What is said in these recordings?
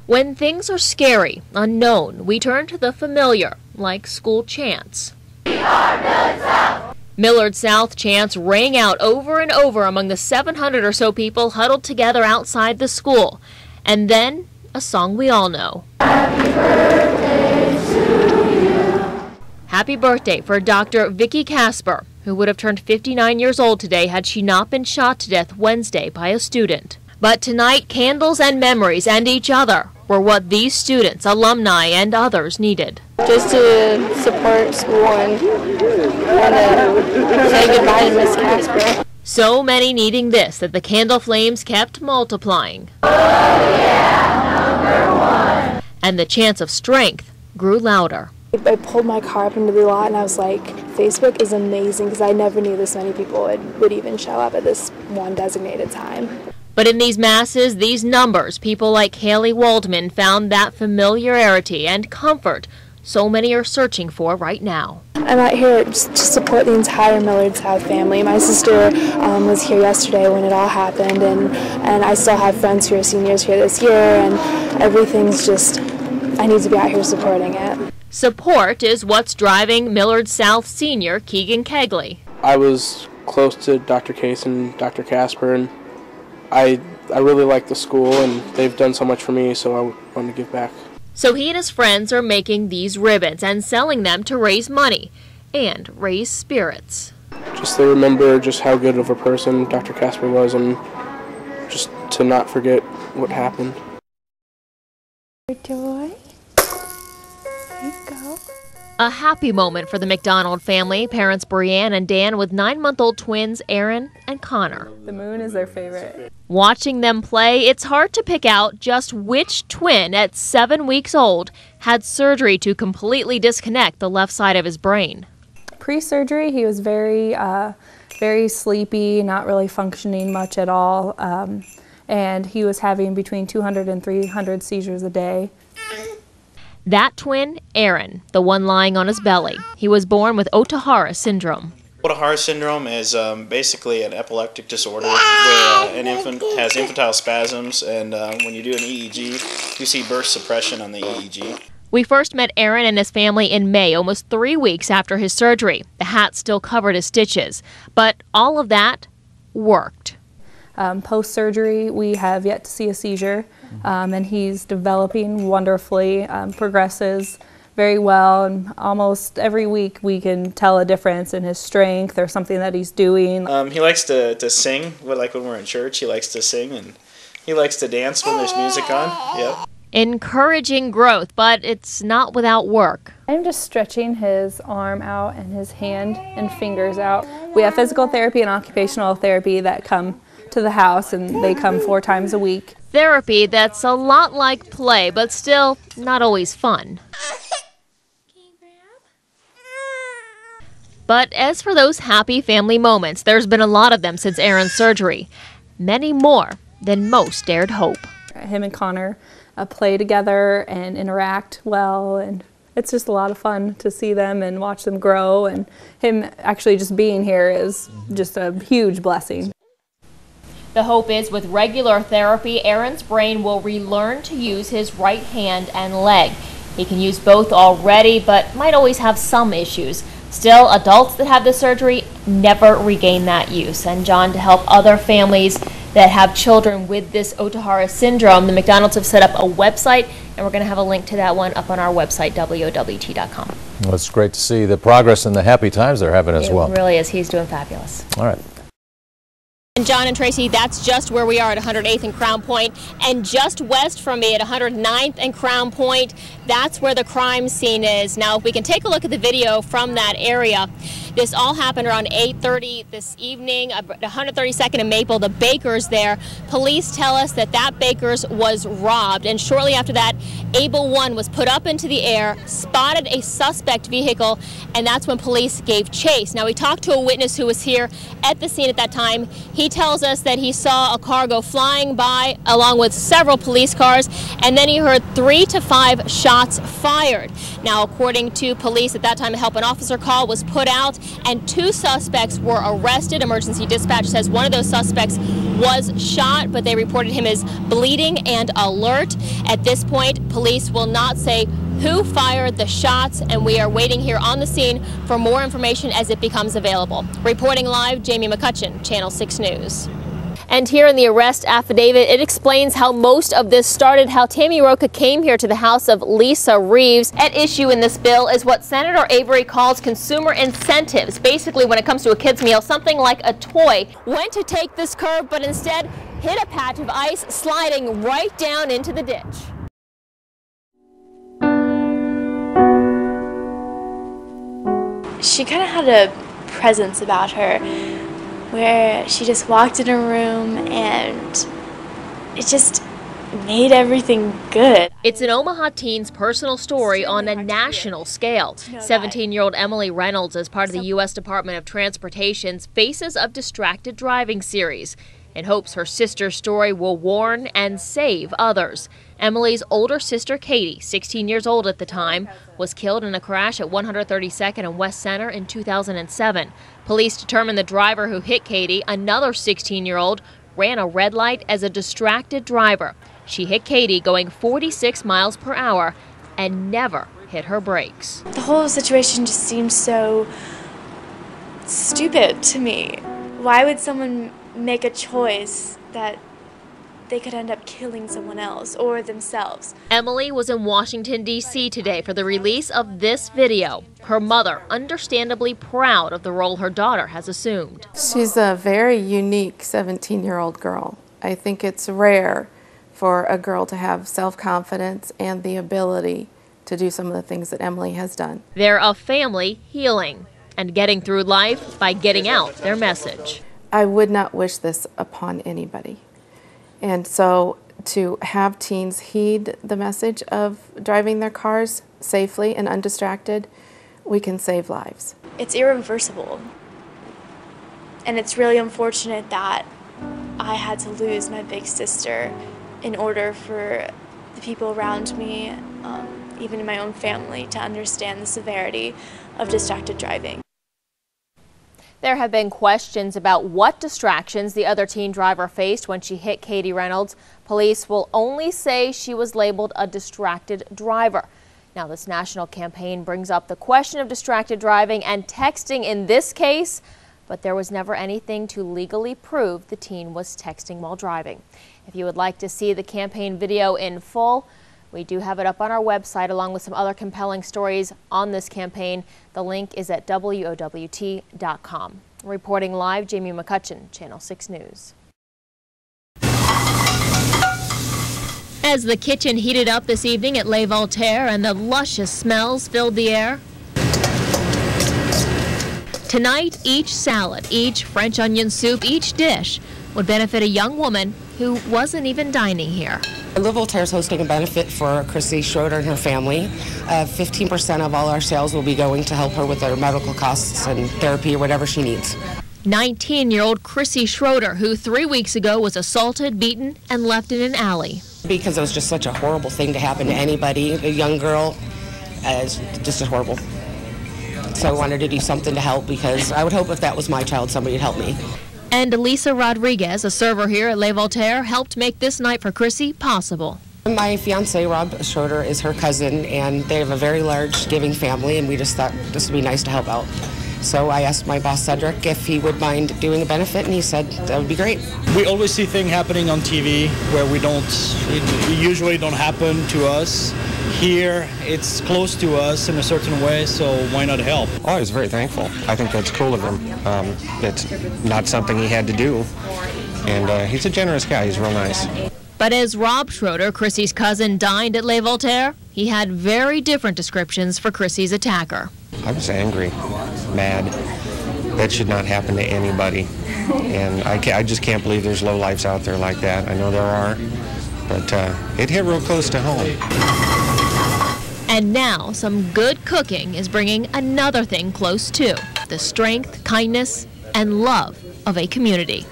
When things are scary, unknown, we turn to the familiar, like school chants. We are Millard South! Millard South chants rang out over and over among the 700 or so people huddled together outside the school. And then, a song we all know. Happy birthday to you. Happy birthday for Dr. Vicki Casper, who would have turned 59 years old today had she not been shot to death Wednesday by a student. But tonight, candles and memories and each other were what these students, alumni, and others needed. Just to support school and say goodbye to Miss Casper. So many needing this that the candle flames kept multiplying. Oh yeah, #1. And the chants of strength grew louder. I pulled my car up into the lot and I was like, Facebook is amazing, because I never knew this many people would even show up at this one designated time. But in these masses, these numbers, people like Haley Waldman found that familiarity and comfort so many are searching for right now. I'm out here just to support the entire Millard South family. My sister was here yesterday when it all happened, and I still have friends who are seniors here this year, and everything's just, I need to be out here supporting it. Support is what's driving Millard South senior Keegan Kegley. I was close to Dr. Case and Dr. Casper, and I really like the school, and they've done so much for me, so I wanted to give back. So he and his friends are making these ribbons and selling them to raise money and raise spirits. Just to remember just how good of a person Dr. Casper was, and just to not forget what happened. Joy. There you go. A happy moment for the McDonald family, parents Brianne and Dan with 9-month-old twins Aaron and Connor. The moon is their favorite. Watching them play, it's hard to pick out just which twin at 7 weeks old had surgery to completely disconnect the left side of his brain. Pre-surgery, he was very sleepy, not really functioning much at all, and he was having between 200 and 300 seizures a day. That twin, Aaron, the one lying on his belly. He was born with Ohtahara syndrome. Ohtahara syndrome is basically an epileptic disorder where an infant has infantile spasms, and when you do an EEG, you see burst suppression on the EEG. We first met Aaron and his family in May, almost 3 weeks after his surgery. The hat still covered his stitches, but all of that worked. Post-surgery, we have yet to see a seizure, and he's developing wonderfully, progresses very well, and almost every week we can tell a difference in his strength or something that he's doing. He likes to sing, like when we're in church, he likes to sing, and he likes to dance when there's music on. Yep. Encouraging growth, but it's not without work. I'm just stretching his arm out and his hand and fingers out. We have physical therapy and occupational therapy that come to the house, and they come 4 times a week. Therapy that's a lot like play, but still not always fun. But as for those happy family moments, there's been a lot of them since Aaron's surgery. Many more than most dared hope. Him and Connor play together and interact well, and it's just a lot of fun to see them and watch them grow, and him actually just being here is just a huge blessing. The hope is with regular therapy, Aaron's brain will relearn to use his right hand and leg. He can use both already, but might always have some issues. Still, adults that have this surgery never regain that use. And John, to help other families that have children with this Ohtahara syndrome, the McDonald's have set up a website, and we're going to have a link to that one up on our website, WOWT.com. Well, it's great to see the progress and the happy times they're having as well. It really is. He's doing fabulous. All right. And John and Tracy, that's just where we are at 108th and Crown Point, and just west from me at 109th and Crown Point, that's where the crime scene is. Now, if we can take a look at the video from that area, this all happened around 8:30 this evening, 132nd and Maple, the baker's there. Police tell us that that baker's was robbed, and shortly after that, Able 1 was put up into the air, spotted a suspect vehicle, and that's when police gave chase. Now, we talked to a witness who was here at the scene at that time. He tells us that he saw a car go flying by along with several police cars, and then he heard 3 to 5 shots fired. Now, according to police at that time, a help an officer call was put out and 2 suspects were arrested. Emergency dispatch says one of those suspects was shot, but they reported him as bleeding and alert. At this point, police will not say who fired the shots, and we are waiting here on the scene for more information as it becomes available. Reporting live, Jaime McCutcheon, Channel 6 News. And here in the arrest affidavit, it explains how most of this started, how Tammy Roca came here to the house of Lisa Reeves. At issue in this bill is what Senator Avery calls consumer incentives. Basically, when it comes to a kid's meal, something like a toy. Went to take this curve, but instead hit a patch of ice, sliding right down into the ditch. She kind of had a presence about her where she just walked in a room and it just made everything good. It's an Omaha teen's personal story on a national scale. 17-year-old Emily Reynolds is part of the U.S. Department of Transportation's Faces of Distracted Driving series, in hopes her sister's story will warn and save others. Emily's older sister, Katie, 16 years old at the time, was killed in a crash at 132nd and West Center in 2007. Police determined the driver who hit Katie, another 16-year-old, ran a red light as a distracted driver. She hit Katie going 46 miles per hour and never hit her brakes. The whole situation just seemed so stupid to me. Why would someone make a choice that they could end up killing someone else or themselves? Emily was in Washington, D.C. today for the release of this video. Her mother, understandably proud of the role her daughter has assumed. She's a very unique 17-year-old girl. I think it's rare for a girl to have self-confidence and the ability to do some of the things that Emily has done. They're a family healing and getting through life by getting out their message. I would not wish this upon anybody. And so to have teens heed the message of driving their cars safely and undistracted, we can save lives. It's irreversible. And it's really unfortunate that I had to lose my big sister in order for the people around me, even in my own family, to understand the severity of distracted driving. There have been questions about what distractions the other teen driver faced when she hit Katie Reynolds. Police will only say she was labeled a distracted driver. Now, this national campaign brings up the question of distracted driving and texting in this case, but there was never anything to legally prove the teen was texting while driving. If you would like to see the campaign video in full, we do have it up on our website along with some other compelling stories on this campaign. The link is at WOWT.com. Reporting live, Jaime McCutcheon, Channel 6 News. As the kitchen heated up this evening at Les Voltaires and the luscious smells filled the air, tonight each salad, each French onion soup, each dish would benefit a young woman who wasn't even dining here. Les Voltaires is hosting a benefit for Chrissy Schroeder and her family. 15% of all our sales will be going to help her with her medical costs and therapy or whatever she needs. 19-year-old Chrissy Schroeder, who 3 weeks ago was assaulted, beaten, and left in an alley. Because it was just such a horrible thing to happen to anybody, a young girl, it's just horrible. So I wanted to do something to help because I would hope if that was my child, somebody would help me. And Lisa Rodriguez, a server here at Les Voltaires, helped make this night for Chrissy possible. My fiance, Rob Schroeder, is her cousin, and they have a very large giving family, and we just thought this would be nice to help out. So I asked my boss, Cedric, if he would mind doing a benefit, and he said that would be great. We always see things happening on TV where it usually don't happen to us. Here, it's close to us in a certain way, so why not help? Oh, I was very thankful. I think that's cool of him. It's not something he had to do, and he's a generous guy. He's real nice. But as Rob Schroeder, Chrissy's cousin, dined at Les Voltaires, he had very different descriptions for Chrissy's attacker. I was angry, mad. That should not happen to anybody, and I just can't believe there's lowlifes out there like that. I know there are, but it hit real close to home. And now some good cooking is bringing another thing close too, the strength, kindness, and love of a community.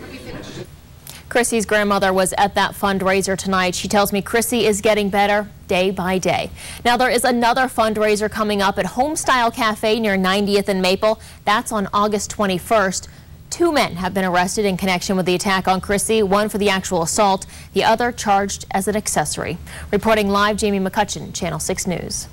Chrissy's grandmother was at that fundraiser tonight. She tells me Chrissy is getting better day by day. Now there is another fundraiser coming up at Homestyle Cafe near 90th and Maple. That's on August 21st. 2 men have been arrested in connection with the attack on Chrissy, one for the actual assault, the other charged as an accessory. Reporting live, Jaime McCutcheon, Channel 6 News.